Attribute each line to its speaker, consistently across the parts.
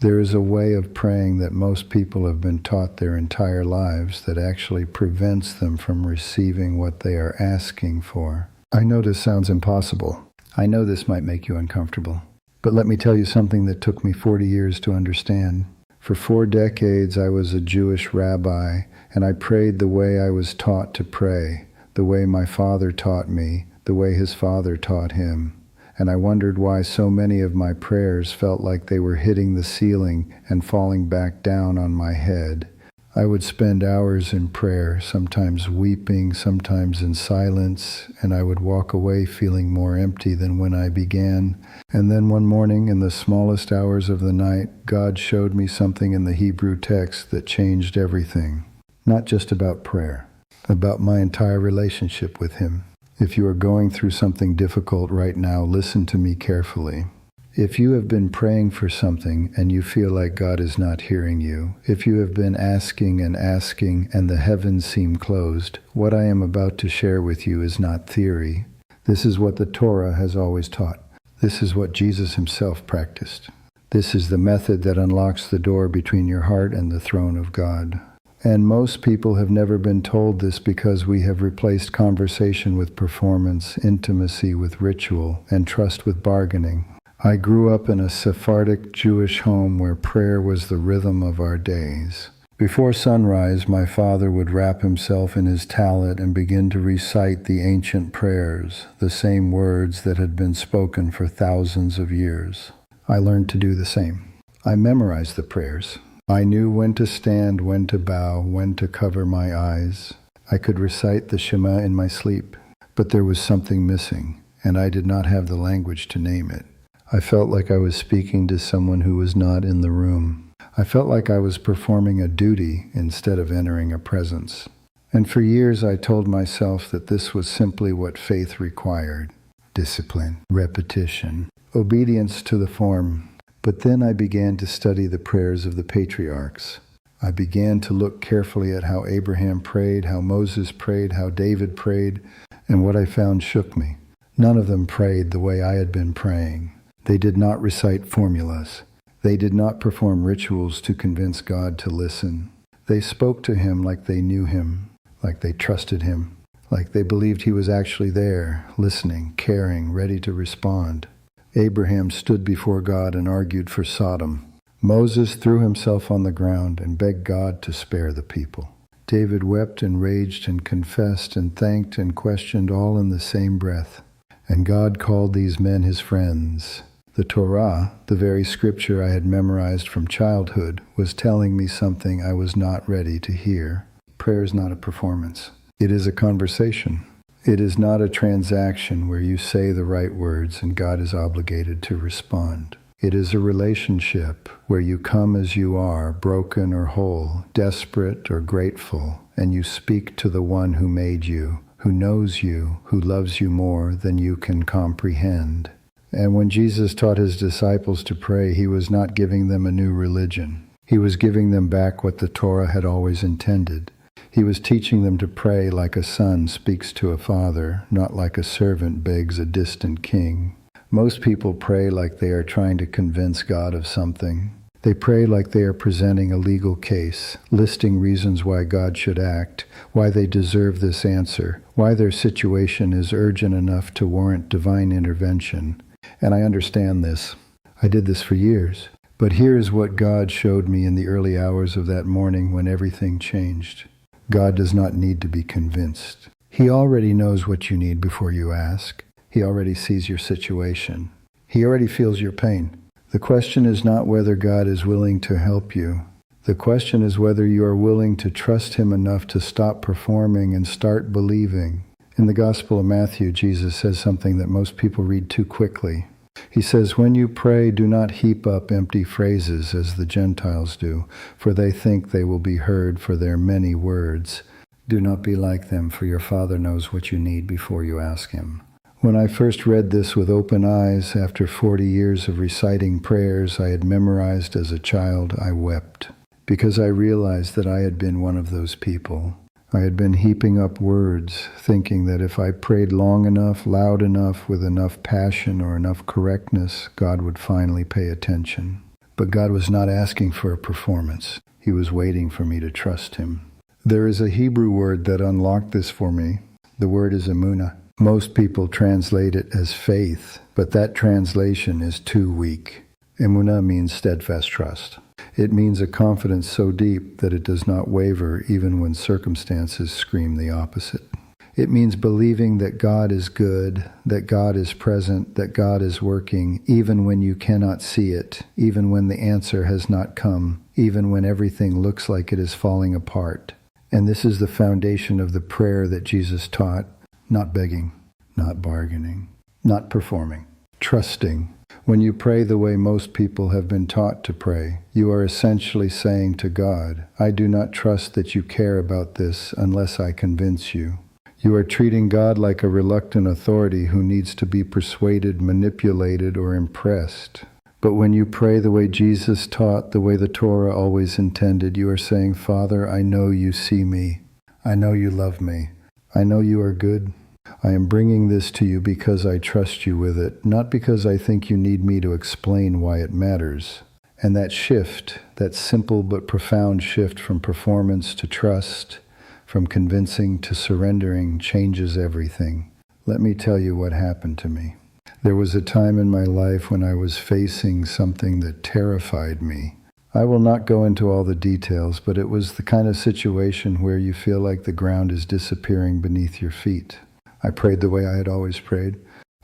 Speaker 1: There is a way of praying that most people have been taught their entire lives that actually prevents them from receiving what they are asking for. I know this sounds impossible. I know this might make you uncomfortable. But let me tell you something that took me 40 years to understand. For 4 decades, I was a Jewish rabbi, and I prayed the way I was taught to pray, the way my father taught me, the way his father taught him. And I wondered why so many of my prayers felt like they were hitting the ceiling and falling back down on my head. I would spend hours in prayer, sometimes weeping, sometimes in silence, and I would walk away feeling more empty than when I began. And then one morning, in the smallest hours of the night, God showed me something in the Hebrew text that changed everything. Not just about prayer, about my entire relationship with Him. If you are going through something difficult right now, listen to me carefully. If you have been praying for something and you feel like God is not hearing you, if you have been asking and the heavens seem closed, what I am about to share with you is not theory. This is what the Torah has always taught. This is what Jesus himself practiced. This is the method that unlocks the door between your heart and the throne of God. And most people have never been told this because we have replaced conversation with performance, intimacy with ritual, and trust with bargaining. I grew up in a Sephardic Jewish home where prayer was the rhythm of our days. Before sunrise, my father would wrap himself in his tallit and begin to recite the ancient prayers, the same words that had been spoken for thousands of years. I learned to do the same. I memorized the prayers. I knew when to stand, when to bow, when to cover my eyes. I could recite the Shema in my sleep, but there was something missing, and I did not have the language to name it. I felt like I was speaking to someone who was not in the room. I felt like I was performing a duty instead of entering a presence. And for years I told myself that this was simply what faith required: discipline, repetition, obedience to the form. But then I began to study the prayers of the patriarchs. I began to look carefully at how Abraham prayed, how Moses prayed, how David prayed, and what I found shook me. None of them prayed the way I had been praying. They did not recite formulas. They did not perform rituals to convince God to listen. They spoke to Him like they knew Him, like they trusted Him, like they believed He was actually there, listening, caring, ready to respond. Abraham stood before God and argued for Sodom. Moses threw himself on the ground and begged God to spare the people. David wept and raged and confessed and thanked and questioned all in the same breath. And God called these men His friends. The Torah, the very scripture I had memorized from childhood, was telling me something I was not ready to hear. Prayer is not a performance. It is a conversation. It is not a transaction where you say the right words and God is obligated to respond. It is a relationship where you come as you are, broken or whole, desperate or grateful, and you speak to the one who made you, who knows you, who loves you more than you can comprehend. And when Jesus taught His disciples to pray, He was not giving them a new religion. He was giving them back what the Torah had always intended. He was teaching them to pray like a son speaks to a father, not like a servant begs a distant king. Most people pray like they are trying to convince God of something. They pray like they are presenting a legal case, listing reasons why God should act, why they deserve this answer, why their situation is urgent enough to warrant divine intervention. And I understand this. I did this for years. But here is what God showed me in the early hours of that morning when everything changed. God does not need to be convinced. He already knows what you need before you ask. He already sees your situation. He already feels your pain. The question is not whether God is willing to help you. The question is whether you are willing to trust Him enough to stop performing and start believing. In the Gospel of Matthew, Jesus says something that most people read too quickly. He says, "When you pray, do not heap up empty phrases as the Gentiles do, for they think they will be heard for their many words. Do not be like them, for your Father knows what you need before you ask Him." When I first read this with open eyes, after 40 years of reciting prayers I had memorized as a child, I wept, because I realized that I had been one of those people. I had been heaping up words, thinking that if I prayed long enough, loud enough, with enough passion or enough correctness, God would finally pay attention. But God was not asking for a performance. He was waiting for me to trust him. There is a Hebrew word that unlocked this for me. The word is emunah. Most people translate it as faith, but that translation is too weak. Emunah means steadfast trust. It means a confidence so deep that it does not waver even when circumstances scream the opposite. It means believing that God is good, that God is present, that God is working, even when you cannot see it, even when the answer has not come, even when everything looks like it is falling apart. And this is the foundation of the prayer that Jesus taught. Not begging, not bargaining, not performing, trusting. When you pray the way most people have been taught to pray, you are essentially saying to God, I do not trust that you care about this unless I convince you. You are treating God like a reluctant authority who needs to be persuaded, manipulated, or impressed. But when you pray the way Jesus taught, the way the Torah always intended, you are saying, Father, I know you see me. I know you love me. I know you are good. I am bringing this to you because I trust you with it, not because I think you need me to explain why it matters. And that shift, that simple but profound shift from performance to trust, from convincing to surrendering, changes everything. Let me tell you what happened to me. There was a time in my life when I was facing something that terrified me. I will not go into all the details, but it was the kind of situation where you feel like the ground is disappearing beneath your feet. I prayed the way I had always prayed.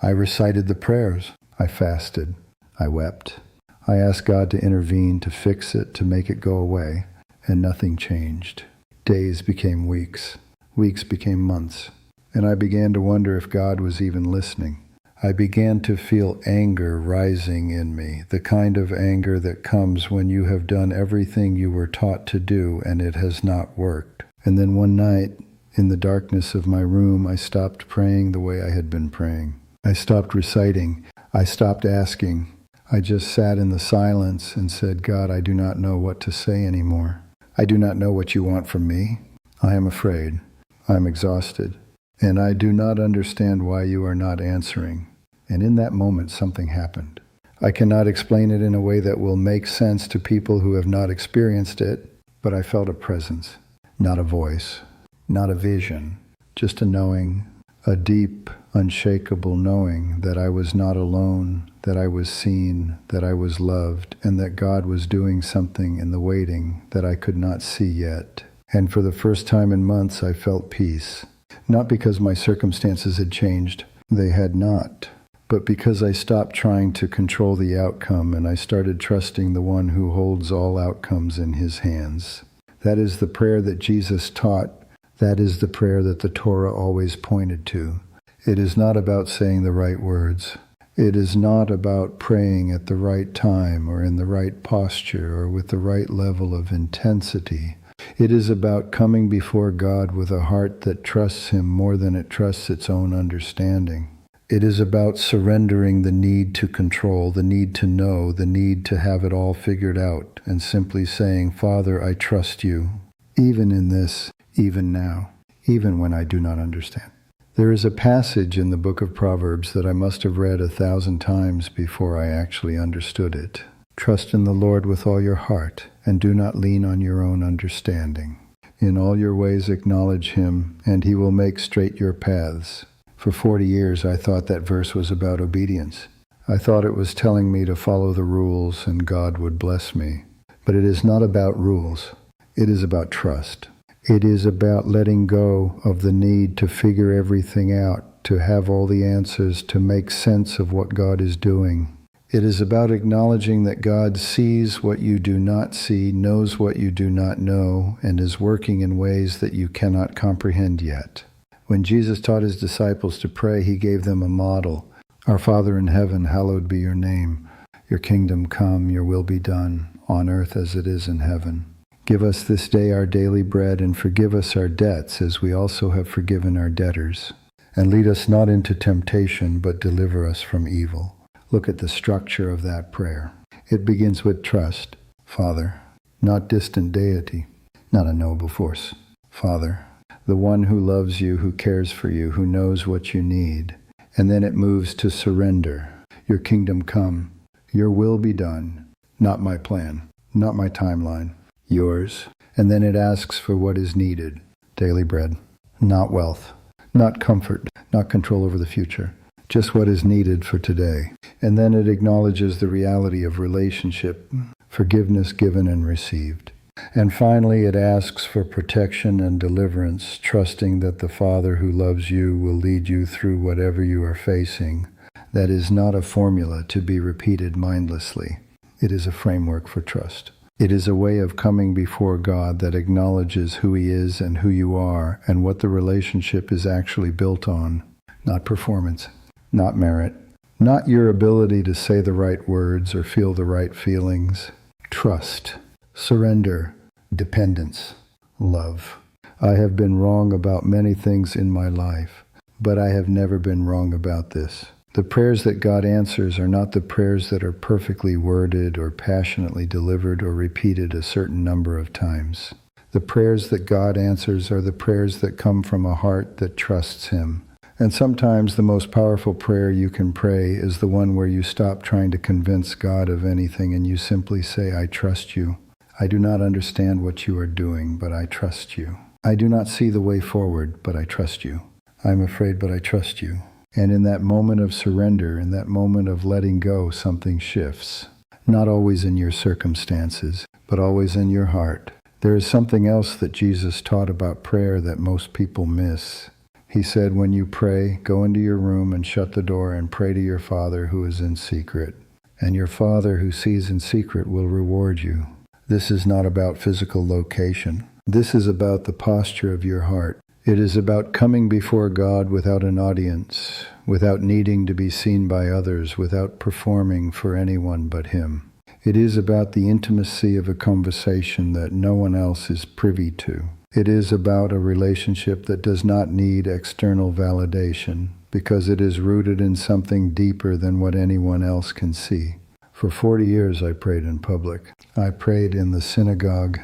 Speaker 1: I recited the prayers. I fasted. I wept. I asked God to intervene, to fix it, to make it go away, and nothing changed. Days became weeks. Weeks became months. And I began to wonder if God was even listening. I began to feel anger rising in me, the kind of anger that comes when you have done everything you were taught to do and it has not worked. And then one night, in the darkness of my room, I stopped praying the way I had been praying. I stopped reciting. I stopped asking. I just sat in the silence and said, God, I do not know what to say anymore. I do not know what you want from me. I am afraid. I am exhausted. And I do not understand why you are not answering. And in that moment, something happened. I cannot explain it in a way that will make sense to people who have not experienced it, but I felt a presence, not a voice, not a vision, just a knowing, a deep, unshakable knowing that I was not alone, that I was seen, that I was loved, and that God was doing something in the waiting that I could not see yet. And for the first time in months, I felt peace. Not because my circumstances had changed, they had not, but because I stopped trying to control the outcome and I started trusting the one who holds all outcomes in his hands. That is the prayer that Jesus taught. That is the prayer that the Torah always pointed to. It is not about saying the right words. It is not about praying at the right time or in the right posture or with the right level of intensity. It is about coming before God with a heart that trusts him more than it trusts its own understanding. It is about surrendering the need to control, the need to know, the need to have it all figured out, and simply saying, Father, I trust you, even in this, even now, even when I do not understand. There is a passage in the book of Proverbs that I must have read 1,000 times before I actually understood it. Trust in the Lord with all your heart, and do not lean on your own understanding. In all your ways acknowledge him, and he will make straight your paths. For 40 years I thought that verse was about obedience. I thought it was telling me to follow the rules and God would bless me. But it is not about rules. It is about trust. It is about letting go of the need to figure everything out, to have all the answers, to make sense of what God is doing. It is about acknowledging that God sees what you do not see, knows what you do not know, and is working in ways that you cannot comprehend yet. When Jesus taught his disciples to pray, he gave them a model. Our Father in heaven, hallowed be your name. Your kingdom come, your will be done, on earth as it is in heaven. Give us this day our daily bread, and forgive us our debts, as we also have forgiven our debtors. And lead us not into temptation, but deliver us from evil. Look at the structure of that prayer. It begins with trust. Father, not distant deity, not a noble force. Father, the one who loves you, who cares for you, who knows what you need. And then it moves to surrender. Your kingdom come, your will be done, not my plan, not my timeline, yours. And then it asks for what is needed, daily bread, not wealth, not comfort, not control over the future, just what is needed for today. And then it acknowledges the reality of relationship, forgiveness given and received. And finally, it asks for protection and deliverance, trusting that the Father who loves you will lead you through whatever you are facing. That is not a formula to be repeated mindlessly. It is a framework for trust. It is a way of coming before God that acknowledges who He is and who you are and what the relationship is actually built on. Not performance, not merit, not your ability to say the right words or feel the right feelings. Trust, surrender, dependence, love. I have been wrong about many things in my life, but I have never been wrong about this. The prayers that God answers are not the prayers that are perfectly worded or passionately delivered or repeated a certain number of times. The prayers that God answers are the prayers that come from a heart that trusts Him. And sometimes the most powerful prayer you can pray is the one where you stop trying to convince God of anything and you simply say, I trust you. I do not understand what you are doing, but I trust you. I do not see the way forward, but I trust you. I am afraid, but I trust you. And in that moment of surrender, in that moment of letting go, something shifts. Not always in your circumstances, but always in your heart. There is something else that Jesus taught about prayer that most people miss. He said, when you pray, go into your room and shut the door and pray to your Father who is in secret. And your Father who sees in secret will reward you. This is not about physical location. This is about the posture of your heart. It is about coming before God without an audience, without needing to be seen by others, without performing for anyone but Him. It is about the intimacy of a conversation that no one else is privy to. It is about a relationship that does not need external validation, because it is rooted in something deeper than what anyone else can see. For 40 years I prayed in public. I prayed in the synagogue.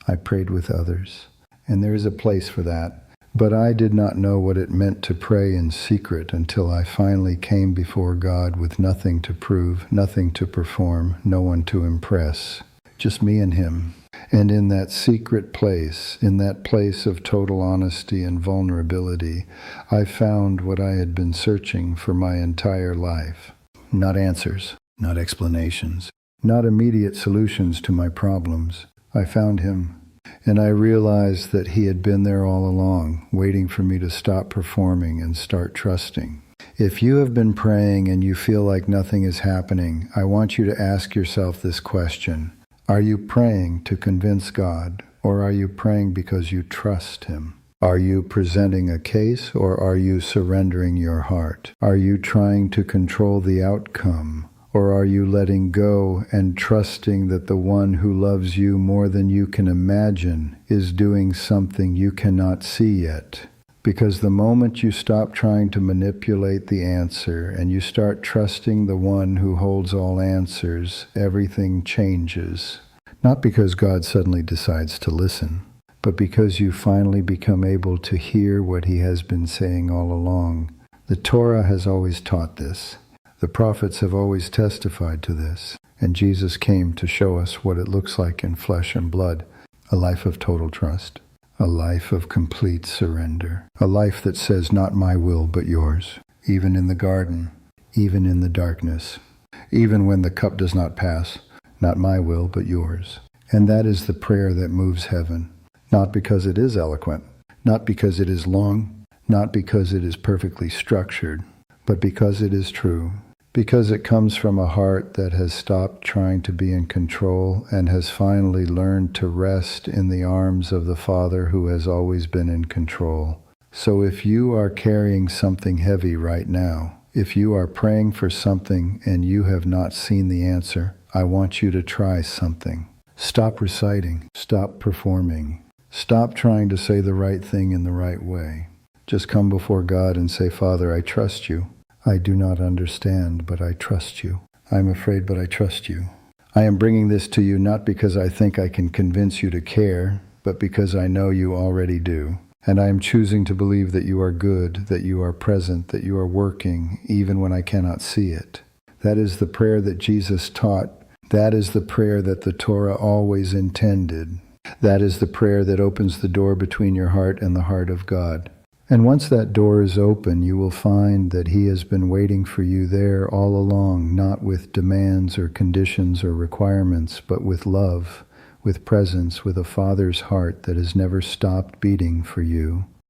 Speaker 1: I prayed with others. And there is a place for that. But I did not know what it meant to pray in secret until I finally came before God with nothing to prove, nothing to perform, no one to impress. Just me and Him. And in that secret place, in that place of total honesty and vulnerability, I found what I had been searching for my entire life. Not answers, not explanations, not immediate solutions to my problems. I found Him. And I realized that He had been there all along, waiting for me to stop performing and start trusting. If you have been praying and you feel like nothing is happening, I want you to ask yourself this question. Are you praying to convince God, or are you praying because you trust Him? Are you presenting a case, or are you surrendering your heart? Are you trying to control the outcome? Or are you letting go and trusting that the one who loves you more than you can imagine is doing something you cannot see yet? Because the moment you stop trying to manipulate the answer and you start trusting the one who holds all answers, everything changes. Not because God suddenly decides to listen, but because you finally become able to hear what He has been saying all along. The Torah has always taught this. The prophets have always testified to this, and Jesus came to show us what it looks like in flesh and blood, a life of total trust, a life of complete surrender, a life that says, not my will, but yours, even in the garden, even in the darkness, even when the cup does not pass, not my will, but yours. And that is the prayer that moves heaven, not because it is eloquent, not because it is long, not because it is perfectly structured, but because it is true. Because it comes from a heart that has stopped trying to be in control and has finally learned to rest in the arms of the Father who has always been in control. So if you are carrying something heavy right now, if you are praying for something and you have not seen the answer, I want you to try something. Stop reciting. Stop performing. Stop trying to say the right thing in the right way. Just come before God and say, Father, I trust you. I do not understand, but I trust you. I am afraid, but I trust you. I am bringing this to you not because I think I can convince you to care, but because I know you already do. And I am choosing to believe that you are good, that you are present, that you are working, even when I cannot see it. That is the prayer that Jesus taught That is the prayer that the Torah always intended. That is the prayer that opens the door between your heart and the heart of God. And once that door is open, you will find that He has been waiting for you there all along, not with demands or conditions or requirements, but with love, with presence, with a Father's heart that has never stopped beating for you.